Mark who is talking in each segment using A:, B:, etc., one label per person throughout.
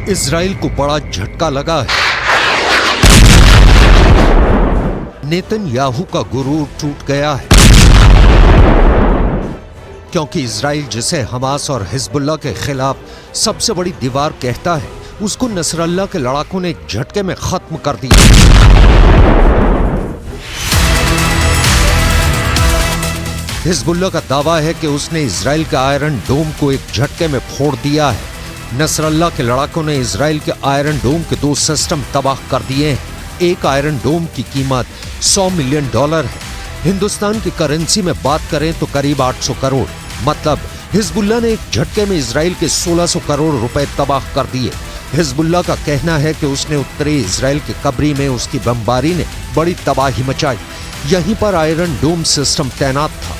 A: Israel को बड़ा झटका लगा है। नेतन्याहू का गुरूर टूट गया है, क्योंकि इजराइल जिसे हमास और हिजबुल्लाह के खिलाफ सबसे बड़ी दीवार कहता है, उसको नसरल्लाह के लड़ाकों ने एक झटके में खत्म कर दिया। हिजबुल्लाह का दावा है कि उसने इजराइल के आयरन डोम को एक झटके में फोड़ दिया है। नसरल्लाह के लड़ाकों ने इजराइल के आयरन डोम के 2 सिस्टम तबाह कर दिए हैं। एक आयरन डोम की कीमत $100 मिलियन है। हिंदुस्तान की करेंसी में बात करें तो करीब 800 करोड़। मतलब हिजबुल्लाह ने एक झटके में इजराइल के 1600 करोड़ रुपए तबाह कर दिए। हिजबुल्लाह का कहना है कि उसने उत्तरी इजराइल के कब्री में उसकी बमबारी ने बड़ी तबाही मचाई। यहीं पर आयरन डोम सिस्टम तैनात था।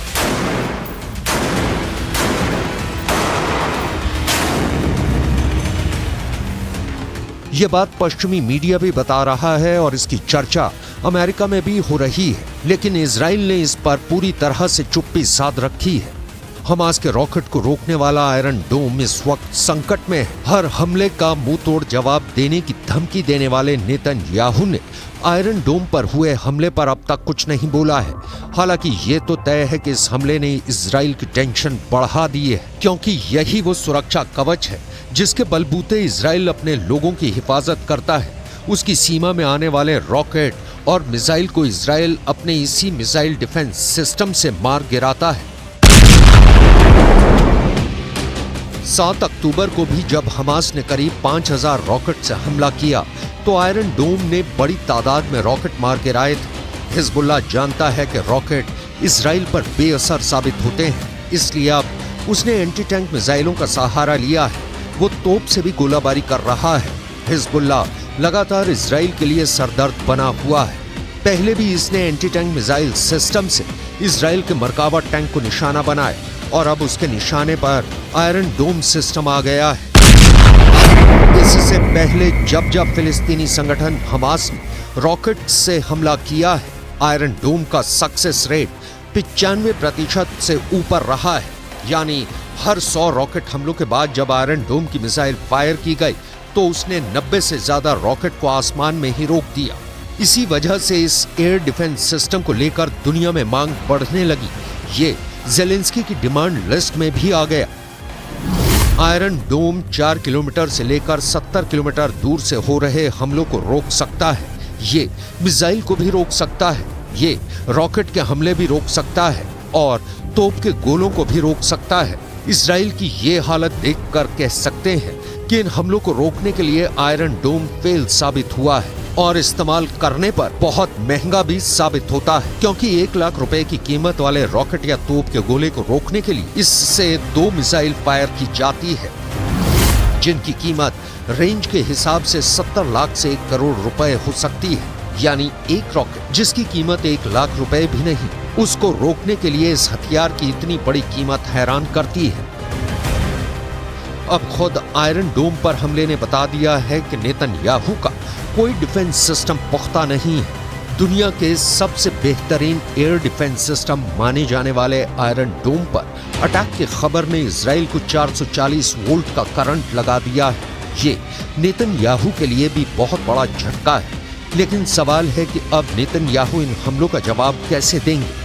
A: यह बात पश्चिमी मीडिया भी बता रहा है और इसकी चर्चा अमेरिका में भी हो रही है, लेकिन इजराइल ने इस पर पूरी तरह से चुप्पी साध रखी है। हमास के रॉकेट को रोकने वाला आयरन डोम इस वक्त संकट में है। हर हमले का मुंह तोड़ जवाब देने की धमकी देने वाले नेतन्याहू ने आयरन डोम पर हुए हमले पर अब तक कुछ नहीं बोला है। हालांकि ये तो तय है कि इस हमले ने इजराइल की टेंशन बढ़ा दी है, क्योंकि यही वो सुरक्षा कवच है जिसके बलबूते इजराइल अपने लोगों की हिफाजत करता है। उसकी सीमा में आने वाले रॉकेट और मिसाइल को इजराइल अपने इसी मिसाइल डिफेंस सिस्टम से मार गिराता है। 7 अक्टूबर को भी जब हमास ने करीब 5000 रॉकेट से हमला किया तो आयरन डोम ने बड़ी तादाद में रॉकेट मार गिराए थे। हिजबुल्लाह जानता है कि रॉकेट इजराइल पर बेअसर साबित होते हैं, इसलिए अब उसने एंटी टैंक मिसाइलों का सहारा लिया है। वो तोप से भी गोलाबारी कर रहा है। हिजबुल्लाह लगातार इजराइल के लिए सरदर्द बना हुआ है। पहले भी इसने एंटी टैंक मिसाइल सिस्टम से इजराइल के मरकावा टैंक को निशाना बनाया और अब उसके निशाने पर आयरन डोम सिस्टम आ गया है। इससे पहले जब जब फिलिस्तीनी संगठन हमास ने रॉकेट से हमला किया है, आयरन डोम का सक्सेस रेट 95% से ऊपर रहा है। यानी हर 100 रॉकेट हमलों के बाद जब आयरन डोम की मिसाइल फायर की गई तो उसने 90 से ज्यादा रॉकेट को आसमान में ही रोक दिया। इसी वजह से इस एयर डिफेंस सिस्टम को लेकर दुनिया में मांग बढ़ने लगी। ये ज़ेलेंस्की की डिमांड लिस्ट में भी आ गया। आयरन डोम 4 किलोमीटर से लेकर 70 किलोमीटर दूर से हो रहे हमलों को रोक सकता है। ये मिसाइल को भी रोक सकता है, ये रॉकेट के हमले भी रोक सकता है और तोप के गोलों को भी रोक सकता है। इजराइल की ये हालत देखकर कह सकते हैं कि इन हमलों को रोकने के लिए आयरन डोम फेल साबित हुआ है और इस्तेमाल करने पर बहुत महंगा भी साबित होता है, क्योंकि 1 लाख रुपए की कीमत वाले रॉकेट या तोप के गोले को रोकने के लिए इससे 2 मिसाइल फायर की जाती है, जिनकी कीमत रेंज के हिसाब से 70 लाख से 1 करोड़ रुपए हो सकती है। यानी एक रॉकेट जिसकी कीमत 1 लाख रुपए भी नहीं, उसको रोकने के लिए इस हथियार की इतनी बड़ी कीमत हैरान करती है। अब खुद आयरन डोम पर हमले ने बता दिया है कि नेतन्याहू का कोई डिफेंस सिस्टम पुख्ता नहीं है। दुनिया के सबसे बेहतरीन एयर डिफेंस सिस्टम माने जाने वाले आयरन डोम पर अटैक की खबर ने इजराइल को 440 वोल्ट का करंट लगा दिया है। ये नेतन्याहू के लिए भी बहुत बड़ा झटका है। लेकिन सवाल है कि अब नेतन्याहू इन हमलों का जवाब कैसे देंगे।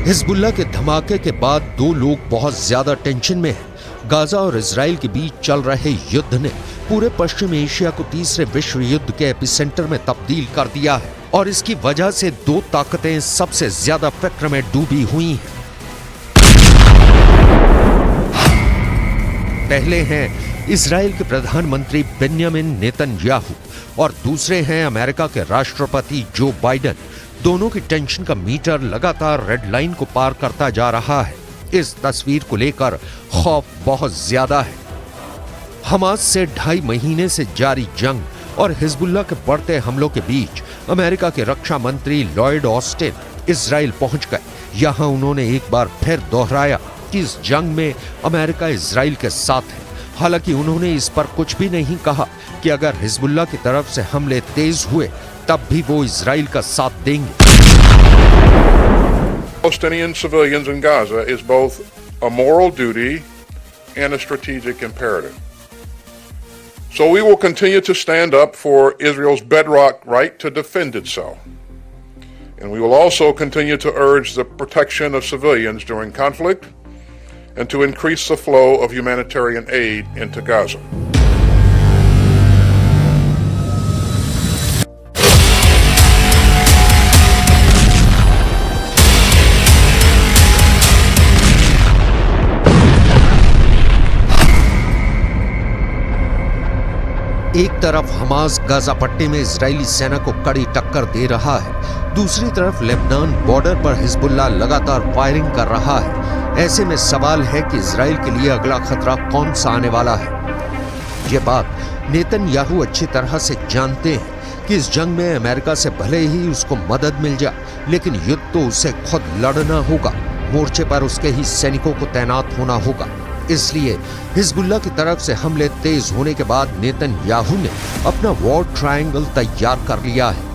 A: हिजबुल्लाह के धमाके के बाद 2 लोग बहुत ज्यादा टेंशन में हैं। गाजा और इजराइल के बीच चल रहे युद्ध ने पूरे पश्चिम एशिया को तीसरे विश्व युद्ध के एपिसेंटर में तब्दील कर दिया है और इसकी वजह से 2 ताकतें सबसे ज्यादा फिक्र में डूबी हुई हैं। पहले हैं इजराइल के प्रधानमंत्री बेंजामिन नेतन्याहू और दूसरे हैं अमेरिका के राष्ट्रपति जो बाइडेन। दोनों की टेंशन का मीटर लगातार रेड लाइन को पार करता जा रहा है। इस तस्वीर को लेकर खौफ बहुत ज्यादा है। हमास से 2.5 महीने से जारी जंग और हिजबुल्लाह के बढ़ते हमलों के बीच अमेरिका के रक्षा मंत्री लॉयड ऑस्टिन इजराइल पहुंच गए। यहां उन्होंने एक बार फिर दोहराया कि इस जंग में अमेरिका इजराइल के साथ है। हालांकि उन्होंने इस पर कुछ भी नहीं कहा कि अगर हिजबुल्लाह की तरफ से हमले तेज हुए तब भी वो इजराइल का साथ देंगे।
B: Palestinian civilians in Gaza is both a moral duty and a strategic imperative. So we will continue to stand up for Israel's bedrock right to defend itself. And we will also continue to urge the protection of civilians during conflict and to increase the flow of humanitarian aid into Gaza.
A: एक तरफ Hamas Gaza पट्टी में Israeli सेना को कड़ी टक्कर दे रहा है, दूसरी तरफ लेबनान बॉर्डर पर हिजबुल्लाह लगातार फायरिंग कर रहा है। ऐसे में सवाल है कि इजराइल के लिए अगला खतरा कौन सा आने वाला है। ये बात नेतन्याहू अच्छी तरह से जानते हैं कि इस जंग में अमेरिका से भले ही उसको मदद मिल जाए, लेकिन युद्ध तो उसे खुद लड़ना होगा, मोर्चे पर उसके ही सैनिकों को तैनात होना होगा। इसलिए हिजबुल्लाह की तरफ से हमले तेज होने के बाद नेतन्याहू ने अपना वॉर ट्रायंगल तैयार कर लिया है।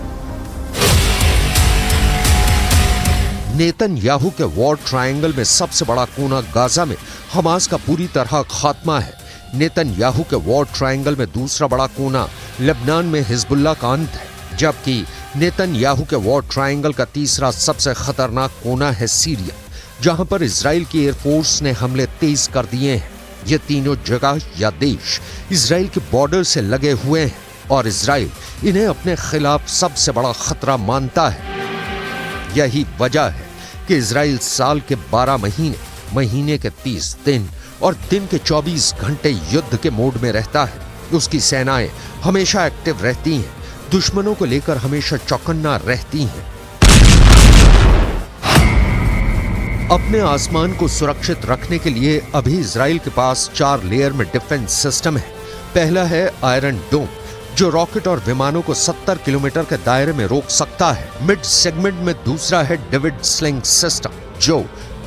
A: नेतन्याहू के वॉर ट्रायंगल में सबसे बड़ा कोना गाजा में हमास का पूरी तरह खात्मा है। नेतन्याहू के वॉर ट्रायंगल में दूसरा बड़ा कोना लेबनान में हिजबुल्लाह का अंत है, जबकि नेतन्याहू के वॉर ट्रायंगल का तीसरा सबसे खतरनाक कोना है सीरिया, जहां पर इजराइल की एयरफोर्स ने हमले तेज कर दिए हैं। ये तीनों जगह या देश इजराइल के बॉर्डर से लगे हुए हैं और इजराइल इन्हें अपने खिलाफ सबसे बड़ा खतरा मानता है। यही वजह है कि इजराइल साल के 12 महीने, महीने के 30 दिन और दिन के 24 घंटे युद्ध के मोड में रहता है। उसकी सेनाएं हमेशा एक्टिव रहती हैं, दुश्मनों को लेकर हमेशा चौकन्ना रहती हैं। अपने आसमान को सुरक्षित रखने के लिए अभी इजराइल के पास 4 लेयर में डिफेंस सिस्टम है। पहला है आयरन डोम, जो रॉकेट और विमानों को 70 किलोमीटर के दायरे में रोक सकता है। मिड सेगमेंट में दूसरा है डेविड स्लिंग सिस्टम, जो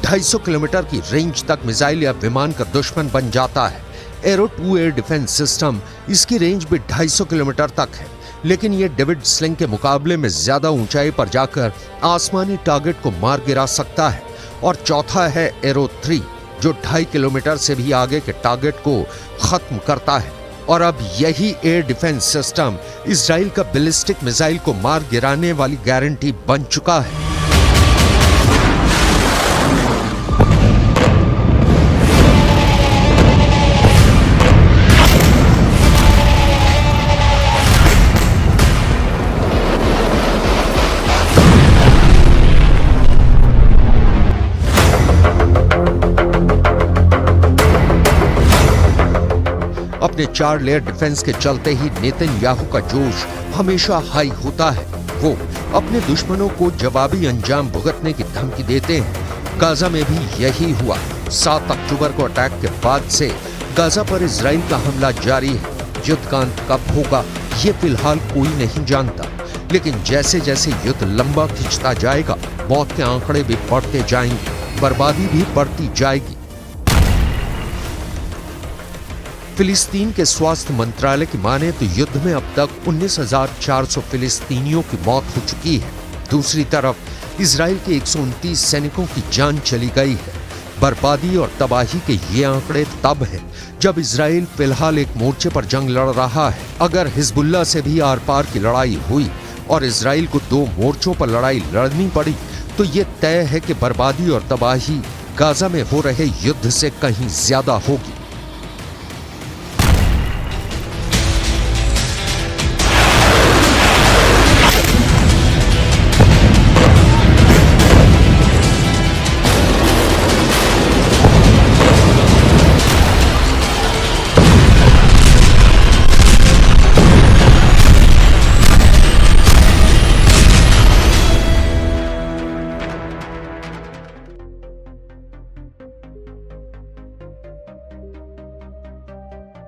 A: 250 किलोमीटर की रेंज तक मिसाइल या विमान का दुश्मन बन जाता है। एरो 2 एयर डिफेंस सिस्टम, इसकी रेंज भी 250 किलोमीटर तक है, लेकिन यह डेविड स्लिंग के मुकाबले में ज्यादा ऊंचाई पर जाकर आसमानी टारगेट को मार गिरा सकता है। और चौथा है एरो 3, जो 2.5 किलोमीटर से भी आगे के टारगेट को खत्म करता है। और अब यही एयर डिफेंस सिस्टम इजराइल का बैलिस्टिक मिसाइल को मार गिराने वाली गारंटी बन चुका है। अपने 4 लेयर डिफेंस के चलते ही नेतन्याहू का जोश हमेशा हाई होता है। वो अपने दुश्मनों को जवाबी अंजाम भुगतने की धमकी देते हैं। गाजा में भी यही हुआ। 7 अक्टूबर को अटैक के बाद से गाजा पर इजराइल का हमला जारी है। युद्ध का अंत कब होगा ये फिलहाल कोई नहीं जानता, लेकिन जैसे जैसे युद्ध लंबा खिंचता जाएगा, मौत के आंकड़े भी बढ़ते जाएंगे, बर्बादी भी बढ़ती जाएगी। फिलिस्तीन के स्वास्थ्य मंत्रालय की माने तो युद्ध में अब तक 19,400 फिलिस्तीनियों की मौत हो चुकी है। दूसरी तरफ इजराइल के 129 सैनिकों की जान चली गई है। बर्बादी और तबाही के ये आंकड़े तब हैं जब इजराइल फिलहाल एक मोर्चे पर जंग लड़ रहा है। अगर हिजबुल्लाह से भी आर पार की लड़ाई हुई और इजराइल को 2 मोर्चों पर लड़ाई लड़नी पड़ी, तो ये तय है कि बर्बादी और तबाही गाजा में हो रहे युद्ध से कहीं ज्यादा होगी।